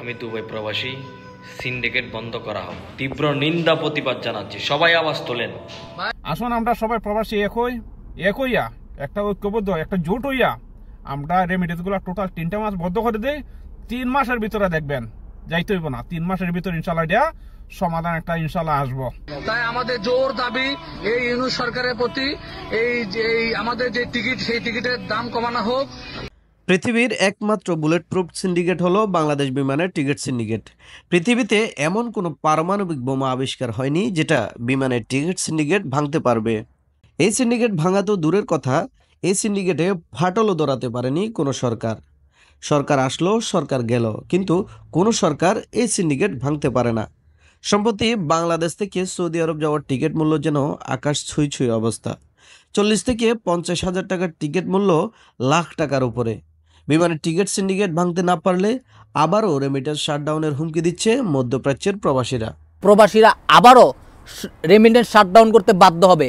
আমি দুবাই প্রবাসী, সিন্ডিকেট বন্ধ করা হোক, তীব্র নিন্দা প্রতিবাদ জানাচ্ছি। সবাই আওয়াজ তোলেন। আসুন আমরা সবাই প্রবাসী এক হইয়া একটা ঐক্যবদ্ধ একটা জোট হইয়া আমরা রেমিটেন্স গুলা টোটাল 3টা মাস বন্ধ করে দেই। 3 মাসের ভিতরে দেখবেন যাইতে হইব না, 3 মাসের ভিতরে ইনশাল্লাহ এটা সমাধান একটা ইনশাল্লাহ আসবো। তাই আমাদের জোর দাবি এই ইউনূস সরকারের প্রতি এই আমাদের যে টিকিট সেই টিকিটের দাম কমানো হোক। পৃথিবীর একমাত্র বুলেট প্রুফ সিন্ডিকেট হলো বাংলাদেশ বিমানের টিকিট সিন্ডিকেট। পৃথিবীতে এমন কোনো পারমাণবিক বোমা আবিষ্কার হয়নি যেটা বিমানের টিকিট সিন্ডিকেট ভাঙতে পারবে। এই সিন্ডিকেট ভাঙা তো দূরের কথা, এই সিন্ডিকেটে ফাটলও ধরাতে পারেনি কোনো সরকার। সরকার আসলো, সরকার গেল, কিন্তু কোনো সরকার এই সিন্ডিকেট ভাঙতে পারে না। সম্প্রতি বাংলাদেশ থেকে সৌদি আরব যাওয়ার টিকিট মূল্য যেন আকাশ ছুঁই ছুঁই অবস্থা। 40 থেকে 50 হাজার টাকার টিকিট মূল্য লাখ টাকার উপরে। বিমানের টিকিট সিন্ডিকেট ভাঙতে না পারলে আবারও রেমিটেন্স শাটডাউনের হুমকি দিচ্ছে মধ্যপ্রাচ্যের প্রবাসীরা আবারও রেমিটেন্স শাটডাউন করতে বাধ্য হবে,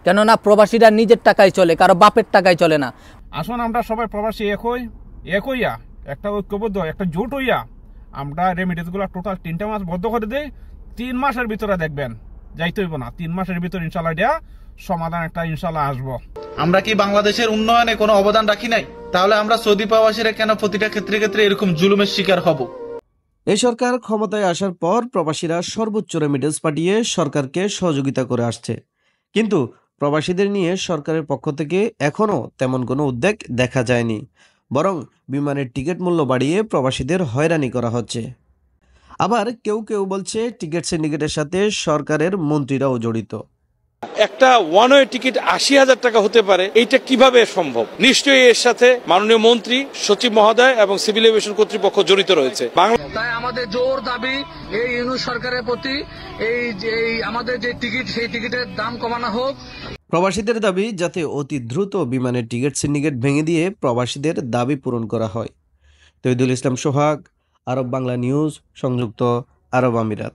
কেননা প্রবাসীরা নিজের টাকায় চলে, কারো বাপের টাকায় চলে না। আসুন আমরা সবাই প্রবাসী এক হইয়া একটা ঐক্যবদ্ধ একটা জোট হইয়া আমরা রেমিটেন্স গুলা টোটাল 3টা মাস বন্ধ করে দেই। 3 মাসের ভিতরে দেখবেন যাইতে হইব না, 3 মাসের ভিতরে ইনশাল্লাহ এটা সমাধান একটা ইনশাল্লাহ আসবো। আমরা কি বাংলাদেশের উন্নয়নে কোনো অবদান রাখি নাই? তাহলে আমরা সৌদি প্রবাসীরা কেন প্রতিটা ক্ষেত্রে এরকম জুলুমের শিকার হব? এই সরকার ক্ষমতায় আসার পর প্রবাসীরা সর্বোচ্চ রেমিটেন্স পাঠিয়ে সরকারকে সহযোগিতা করে আসছে, কিন্তু প্রবাসীদের নিয়ে সরকারের পক্ষ থেকে এখনও তেমন কোনো উদ্যোগ দেখা যায়নি। বরং বিমানের টিকিট মূল্য বাড়িয়ে প্রবাসীদের হয়রানি করা হচ্ছে। আবার কেউ কেউ বলছে টিকিট সিন্ডিকেটের সাথে সরকারের মন্ত্রীরাও জড়িত। একটা ওয়ান ওয়ে টিকিট 80,000 টাকা হতে পারে, এইটা কিভাবে সম্ভব? নিশ্চয়ই এর সাথে মাননীয় মন্ত্রী, সচিব মহোদয় এবং সিভিল এভিয়েশন কর্তৃপক্ষ জড়িত রয়েছে। তাই আমাদের জোর দাবি এই ইউনূস সরকারের প্রতি এই আমাদের যে টিকিট সেই টিকিটের দাম কমানো হোক। প্রবাসীদের দাবি যাতে অতি দ্রুত বিমানের টিকিট সিন্ডিকেট ভেঙে দিয়ে প্রবাসীদের দাবি পূরণ করা হয়। তৌহিদুল ইসলাম সোহাগ, আরব বাংলা নিউজ, সংযুক্ত আরব আমিরাত।